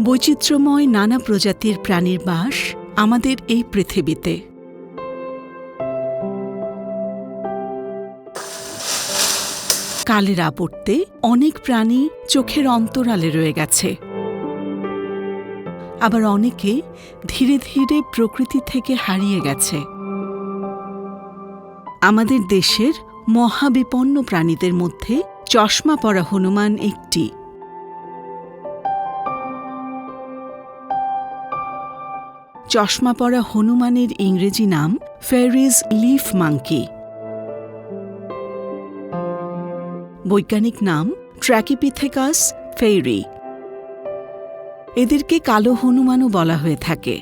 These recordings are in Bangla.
বৈচিত্র্যময় নানা প্রজাতির প্রাণীর বাস আমাদের এই পৃথিবীতে। কালের আবর্তে অনেক প্রাণী চোখের অন্তরালে রয়ে গেছে, আবার অনেকে ধীরে ধীরে প্রকৃতি থেকে হারিয়ে গেছে। আমাদের দেশের মহাবিপন্ন প্রাণীদের মধ্যে চশমা পরা হনুমান একটি। চশমা পরা হনুমানের ইংরেজি নাম ফেরিজ লিফ মাঙ্কি, বৈজ্ঞানিক নাম ট্র্যাকিপিথেকাস ফেইরি। এদেরকে কালো হনুমানও বলা হয়ে থাকে।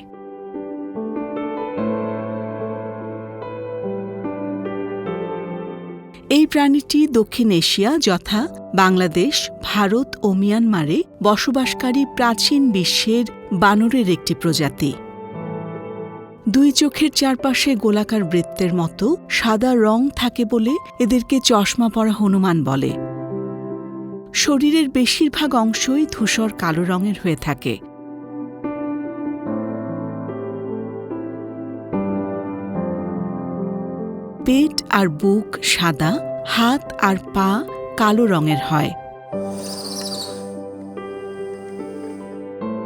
এই প্রাণীটি দক্ষিণ এশিয়া যথা বাংলাদেশ, ভারত ও মিয়ানমারে বসবাসকারী প্রাচীন বিশ্বের বানরের একটি প্রজাতি। দুই চোখের চারপাশে গোলাকার বৃত্তের মতো সাদা রং থাকে বলে এদেরকে চশমা পরা হনুমান বলে। শরীরের বেশিরভাগ অংশই ধূসর কালো রঙের হয়ে থাকে। পেট আর বুক সাদা, হাত আর পা কালো রঙের হয়।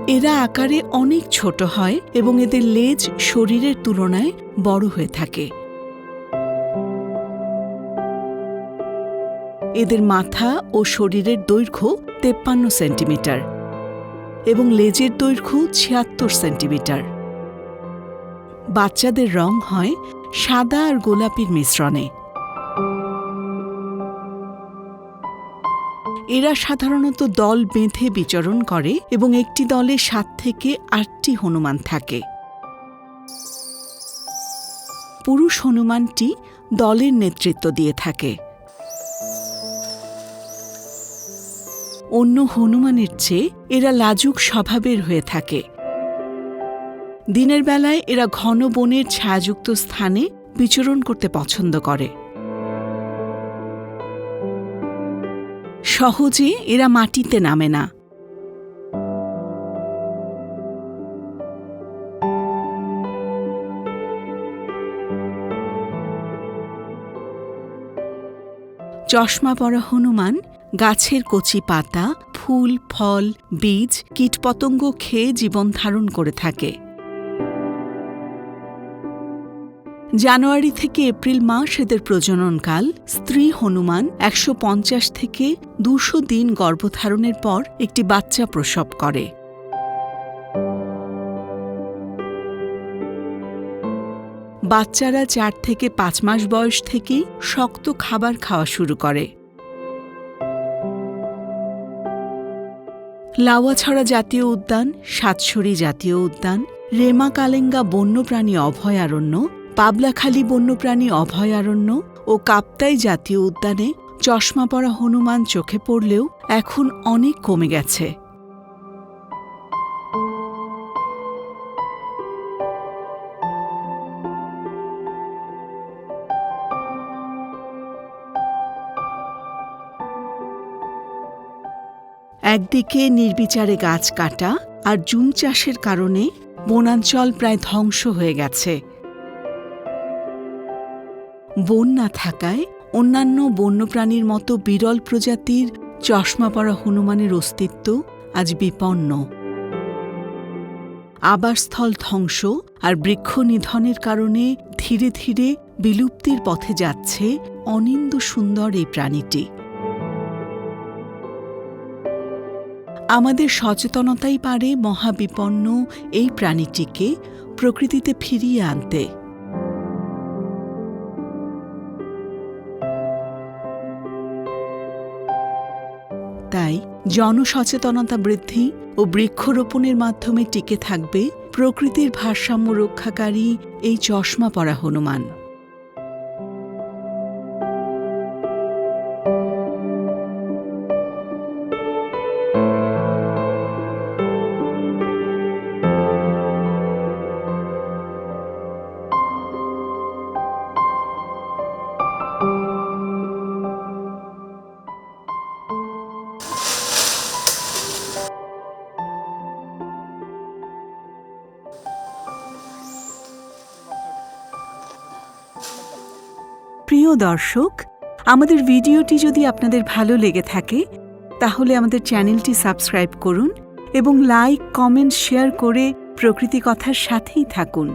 এরা আকারে অনেক ছোট হয় এবং এদের লেজ শরীরের তুলনায় বড় হয়ে থাকে। এদের মাথা ও শরীরের দৈর্ঘ্য 53 সেন্টিমিটার এবং লেজের দৈর্ঘ্য 76 সেন্টিমিটার। বাচ্চাদের রং হয় সাদা আর গোলাপির মিশ্রণে। এরা সাধারণত দল বেঁধে বিচরণ করে এবং একটি দলে 7 থেকে 8টি হনুমান থাকে। পুরুষ হনুমানটি দলের নেতৃত্ব দিয়ে থাকে। অন্য হনুমানের চেয়ে এরা লাজুক স্বভাবের হয়ে থাকে। দিনের বেলায় এরা ঘন বনের ছায়াযুক্ত স্থানে বিচরণ করতে পছন্দ করে। সহজে এরা মাটিতে নামে না। চশমা পরা হনুমান গাছের কচি পাতা, ফুল, ফল, বীজ, কীটপতঙ্গ খেয়ে জীবন ধারণ করে থাকে। জানুয়ারি থেকে এপ্রিল মাস এদের প্রজননকাল। স্ত্রী হনুমান 150 থেকে 200 দিন গর্ভধারণের পর একটি বাচ্চা প্রসব করে। বাচ্চারা 4 থেকে 5 মাস বয়স থেকেই শক্ত খাবার খাওয়া শুরু করে। লাউয়াছড়া জাতীয় উদ্যান, সাতসরি জাতীয় উদ্যান, রেমা-কালেঙ্গা বন্যপ্রাণী অভয়ারণ্য, পাবলাখালী বন্যপ্রাণী অভয়ারণ্য ও কাপ্তাই জাতীয় উদ্যানে চশমা পরা হনুমান চোখে পড়লেও এখন অনেক কমে গেছে। একদিকে নির্বিচারে গাছ কাটা আর জুম চাষের কারণে বনাঞ্চল প্রায় ধ্বংস হয়ে গেছে। বন না থাকায় অন্যান্য বন্যপ্রাণীর মতো বিরল প্রজাতির চশমা পরা হনুমানের অস্তিত্ব আজ বিপন্ন। আবাসস্থল ধ্বংস আর বৃক্ষ নিধনের কারণে ধীরে ধীরে বিলুপ্তির পথে যাচ্ছে অনিন্দ্য সুন্দর এই প্রাণীটি। আমাদের সচেতনতাই পারে মহাবিপন্ন এই প্রাণীটিকে প্রকৃতিতে ফিরিয়ে আনতে। তাই জনসচেতনতা বৃদ্ধি ও বৃক্ষরোপণের মাধ্যমে টিকে থাকবে প্রকৃতির ভারসাম্য রক্ষাকারী এই চশমা পরা হনুমান। প্রিয় দর্শক, আমাদের ভিডিওটি যদি আপনাদের ভালো লেগে থাকে তাহলে আমাদের চ্যানেলটি সাবস্ক্রাইব করুন এবং লাইক, কমেন্ট, শেয়ার করে প্রকৃতি কথার সাথেই থাকুন।